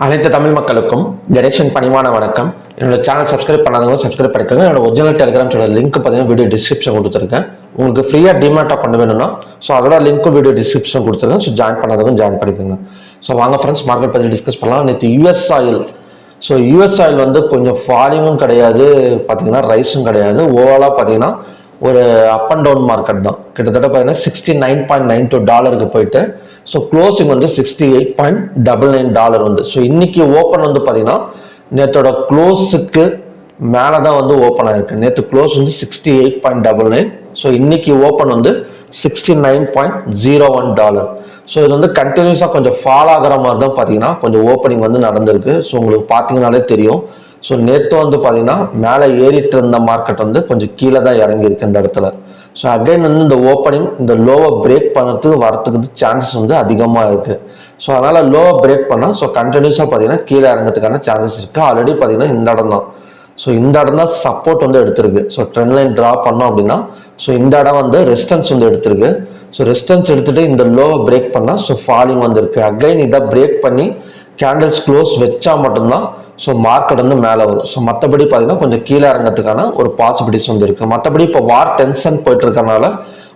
அனைத்து தமிழ் மக்களுக்கும் கணேசன் பணிவான வணக்கம். என்னோட சேனல் சப்ஸ்கிரைப் பண்ணாதவங்க சப்ஸ்கிரைப் பண்ணிக்கோங்க. என்னோட ஒரிஜினல் டெலிகிராம் சேனல் லிங்க் பார்த்தீங்கன்னா வீடியோ டிஸ்கிரிப்ஷன் கொடுத்துருக்கேன். உங்களுக்கு ஃப்ரீயாக டிமேட்டாக பண்ண வேணும்னா அதோட லிங்க்கும் வீடியோ டிஸ்கிரிப்ஷன் கொடுத்துருக்கேன். ஜாயின் பண்ணாதவங்க ஜாயின் பண்ணிக்கோங்க. வாங்க ஃப்ரெண்ட்ஸ், மார்க்கெட் பற்றி டிஸ்கஸ் பண்ணலாம். நேற்று யூஎஸ் ஆயில் யூஎஸ் ஆயில் கொஞ்சம் ஃபாலிங்கும் கிடையாது, பார்த்தீங்கன்னா ரைஸும் கிடையாது. ஓவராலாக பார்த்தீங்கன்னா ஒரு அப் அண்ட் டவுன் மார்க்கெட் தான். கிட்டத்தட்ட பார்த்தீங்கன்னா $69.92 போயிட்டு க்ளோசிங் $68.99 இன்னைக்கு ஓப்பன் பார்த்தீங்கன்னா நேற்றோட க்ளோஸுக்கு மேலே தான் ஓப்பன் ஆயிருக்கு. நேற்று க்ளோஸ் 68.99. இன்னைக்கு ஓப்பன் $69.01. இது கண்டினியூஸாக கொஞ்சம் ஃபால் ஆகிற மாதிரி தான் பார்த்தீங்கன்னா கொஞ்சம் ஓப்பனிங் நடந்திருக்கு. உங்களுக்கு பார்த்தீங்கன்னாலே தெரியும். நேற்று பார்த்தீங்கன்னா மேலே ஏறிட்டு இருந்த மார்க்கெட் கொஞ்சம் கீழே தான் இறங்கியிருக்கு இந்த இடத்துல. அகைன் இந்த ஓப்பனிங் இந்த லோவை பிரேக் பண்ணுறதுக்கு வரத்துக்கு சான்சஸ் அதிகமாக இருக்குது. அதனால் லோவை பிரேக் பண்ணால் கண்டினியூஸாக பார்த்தீங்கன்னா கீழே இறங்கிறதுக்கான சான்சஸ் இருக்குது. ஆல்ரெடி பார்த்தீங்கன்னா இந்த இடம் தான் இந்த இடம் தான் சப்போர்ட் எடுத்திருக்கு. ட்ரெண்ட் லைன் ட்ரா பண்ணோம் அப்படின்னா இந்த இடம் ரெசிஸ்டன்ஸ் எடுத்திருக்கு. ரெசிஸ்டன்ஸ் எடுத்துட்டு இந்த லோவை பிரேக் பண்ணால் ஃபாலிங் இருக்கு. அகைன் இதை பிரேக் பண்ணி கேண்டில்ஸ் க்ளோஸ் வச்சா மட்டும்தான் மார்க்கெட் மேலே வரும். மற்றபடி பார்த்தீங்கன்னா கொஞ்சம் கீழே இறங்கிறதுக்கான ஒரு பாசிபிலிட்டிஸ் இருக்கு. மற்றபடி இப்போ வார் டென்ஷன் போயிட்டு இருக்கனால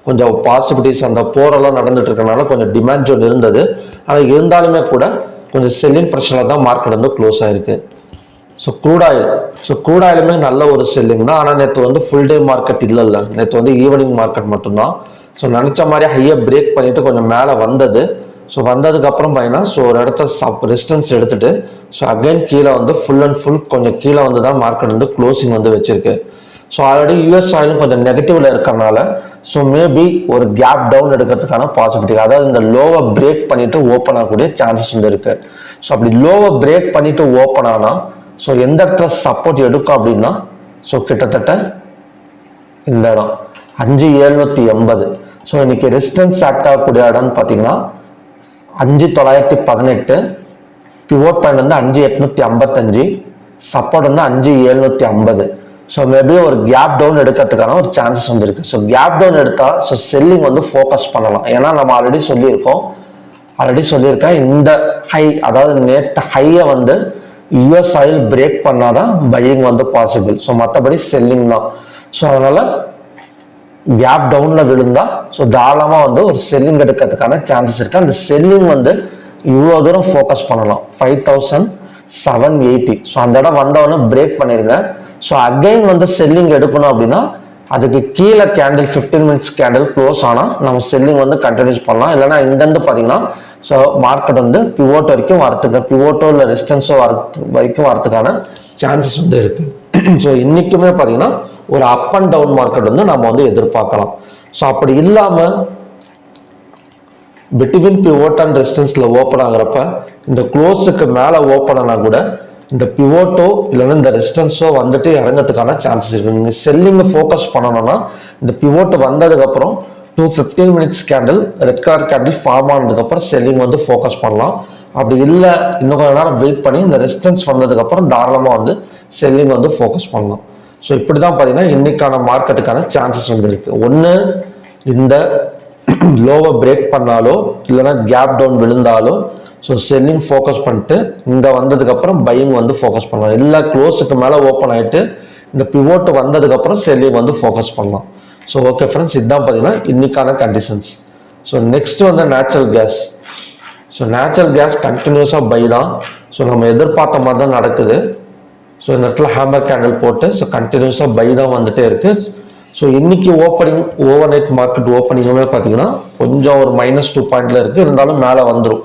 கொஞ்சம் பாசிபிலிட்டிஸ் அந்த போரெல்லாம் நடந்துட்டு இருக்கனால கொஞ்சம் டிமாண்ட் ஜோன் இருந்தது. ஆனால் இருந்தாலுமே கூட கொஞ்சம் செல்லிங் ப்ரெஷரில் தான் மார்க்கெட் க்ளோஸ் ஆயிருக்கு. க்ரூட் ஆயிலுமே நல்ல ஒரு செல்லிங் தான். ஆனால் நேற்று ஃபுல் டே மார்க்கெட் இல்லைல்ல, நேற்று ஈவினிங் மார்க்கெட் மட்டும்தான். நினச்ச மாதிரி ஹையை பிரேக் பண்ணிட்டு கொஞ்சம் மேலே வந்தது. வந்ததுக்கப்புறம் பார்த்தீங்கன்னா ஒரு இடத்த ரெசிஸ்டன்ஸ் எடுத்துட்டு அகைன் கீழே ஃபுல் அண்ட் ஃபுல் கொஞ்சம் கீழே தான் மார்க்கெட் க்ளோசிங் வச்சிருக்கு. ஆல்ரெடி யூஎஸ் ஆயிலும் கொஞ்சம் நெகட்டிவ்ல இருக்கிறனால மேபி ஒரு கேப் டவுன் எடுக்கிறதுக்கான பாசிபிலிட்டி, அதாவது இந்த லோவை பிரேக் பண்ணிட்டு ஓப்பன் ஆகக்கூடிய சான்சஸ் இருக்கு. அப்படி லோவை பிரேக் பண்ணிட்டு ஓப்பன் ஆனா எந்த இடத்துல சப்போர்ட் எடுக்கும் அப்படின்னா கிட்டத்தட்ட இந்த இடம் 5780. இன்னைக்கு ரெசிஸ்டன்ஸ் ஆக்ட் ஆகக்கூடிய இடம்னு பார்த்தீங்கன்னா 5918, பிவோட் பாயிண்ட் 5855, சப்போர்ட் 5750. மேபி ஒரு கேப் டவுன் எடுக்கிறதுக்கான ஒரு சான்சஸ் இருக்கு. கேப் டவுன் எடுத்தா செல்லிங் ஃபோக்கஸ் பண்ணலாம். ஏன்னா நம்ம ஆல்ரெடி சொல்லியிருக்கேன் இந்த ஹை, அதாவது நேற்று ஹையை யூஎஸ் ஆயில் பிரேக் பண்ணாதான் பையிங் பாசிபிள். மற்றபடி செல்லிங் தான். அதனால கேப் டவுன்ல விழுந்தா தாராளமா ஒரு செல்லிங் எடுக்கிறதுக்கான சான்சஸ் இருக்கு. அந்த செல்லிங் இவ்வளவு தூரம் ஃபோக்கஸ் பண்ணலாம் 5780. அந்த இடம் வந்தவொடனே பிரேக் பண்ணிருங்க. அகைன் செல்லிங் எடுக்கணும் அப்படின்னா அதுக்கு கீழே கேண்டில் 15 மினிட்ஸ் கேண்டில் க்ளோஸ் ஆனா நம்ம செல்லிங் கண்டினியூஸ் பண்ணலாம். இல்லைன்னா இங்கிருந்து பாத்தீங்கன்னா மார்க்கெட் பிவோட் வரைக்கும் வரத்துக்கு, பிவோட்டோ இல்லை ரெசிஸ்டன்ஸோ வரைக்கும் வரதுக்கான சான்சஸ் இருக்கு. இன்னைக்குமே பாத்தீங்கன்னா ஒரு அப் அண்ட் டவுன் மார்க்கெட் நம்ம எதிர்பார்க்கலாம். அப்படி இல்லாம பிட்வீன் பிவோட் அண்ட் ரெசிஸ்டன்ஸ்ல ஓப்பன் ஆகுறப்ப இந்த க்ளோஸுக்கு மேல ஓப்பன் ஆனா கூட இந்த பிவோட்டோ இல்லைன்னா இந்த ரெசிஸ்டன்ஸோ இறங்கிறதுக்கான சான்சஸ் இருக்கு. நீங்க செல்லிங் ஃபோக்கஸ் பண்ணணும்னா இந்த பிவோட் வந்ததுக்கு அப்புறம் 15 minutes candle red colour candle form ஆனதுக்கு அப்புறம் செல்லிங் ஃபோக்கஸ் பண்ணலாம். அப்படி இல்லை இன்னும் கொஞ்ச நேரம் வெயிட் பண்ணி இந்த ரெசிஸ்டன்ஸ் வந்ததுக்கு அப்புறம் தாராளமா செல்லிங் ஃபோக்கஸ் பண்ணலாம். இப்படிதான் பார்த்தீங்கன்னா இன்னைக்கான மார்க்கெட்டுக்கான சான்சஸ் இருக்கு. ஒன்று இந்த லோவை பிரேக் பண்ணாலோ இல்லைன்னா கேப் டவுன் விழுந்தாலோ செல்லிங் ஃபோக்கஸ் பண்ணிட்டு இங்க வந்ததுக்கு அப்புறம் பையிங் ஃபோக்கஸ் பண்ணலாம். இல்லை க்ளோஸுக்கு மேலே ஓப்பன் ஆயிட்டு இந்த பிவோட் வந்ததுக்கு அப்புறம் செல்லிங் ஃபோக்கஸ் பண்ணலாம். ஓகே ஃப்ரெண்ட்ஸ், இதுதான் பார்த்தீங்கன்னா இன்னைக்கான conditions. Next natural gas. Natural gas கண்டினியூஸாக பை தான். நம்ம எதிர்பார்த்த மாதிரி தான் நடக்குது. இந்த இடத்துல ஹேமர் கேண்டில் போட்டு கண்டினியூஸாக பை தான் வந்துட்டே இருக்கு. இன்னைக்கு ஓப்பனிங் ஓவர் நைட் மார்க்கெட் ஓப்பனிங்குமே பார்த்தீங்கன்னா கொஞ்சம் ஒரு -2 பாயிண்ட்ல இருக்கு, இருந்தாலும் மேலே வந்துடும்.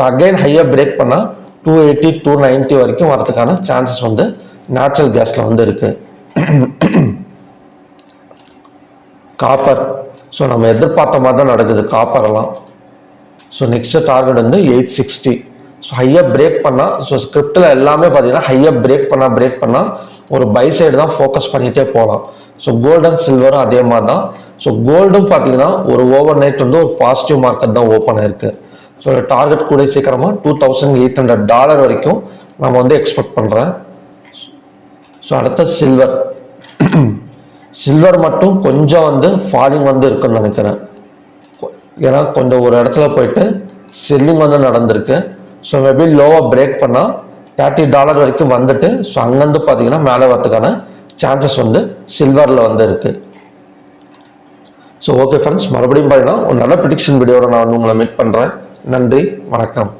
அகைன் ஹையை பிரேக் பண்ணால் 280 290 வரைக்கும் வரதுக்கான சான்சஸ் நேச்சுரல் கேஸ்ல இருக்கு. காப்பர் நம்ம எதிர்பார்த்த மாதிரி தான் நடக்குது காப்பர் எல்லாம். Next target 860. ஹையை பிரேக் பண்ணா ஸ்கிரிப்ட்ல எல்லாமே பார்த்தீங்கன்னா ஹையை பிரேக் பண்ணா ஒரு பை சைடு தான் ஃபோக்கஸ் பண்ணிட்டே போகலாம். கோல்டு அண்ட் சில்வரும் அதே மாதிரி தான். கோல்டும் பார்த்தீங்கன்னா ஒரு ஓவர் நைட் ஒரு பாசிட்டிவ் மார்க்கெட் தான் ஓப்பன் ஆயிருக்கு. டார்கெட் கூட சீக்கிரமா $2800 வரைக்கும் நம்ம எக்ஸ்பெக்ட் பண்றேன். அடுத்த சில்வர் மட்டும் கொஞ்சம் ஃபாலிங் இருக்குன்னு நினைக்கிறேன். ஏன்னா கொஞ்சம் ஒரு இடத்துல போயிட்டு செல்லிங் நடந்திருக்கு. ஸோ மேபி லோவாக பிரேக் பண்ணால் $30 வரைக்கும் வந்துட்டு ஸோ அங்கேருந்து பார்த்தீங்கன்னா மேலே வரதுக்கான சான்சஸ் வந்து சில்வரில் வந்து இருக்குது. ஸோ ஓகே ஃப்ரெண்ட்ஸ், மறுபடியும் பார்த்தீங்கன்னா ஒரு நல்ல ப்ரிடிக்ஷன் வீடியோட நான் வந்து உங்களை மீட் பண்ணுறேன். நன்றி, வணக்கம்.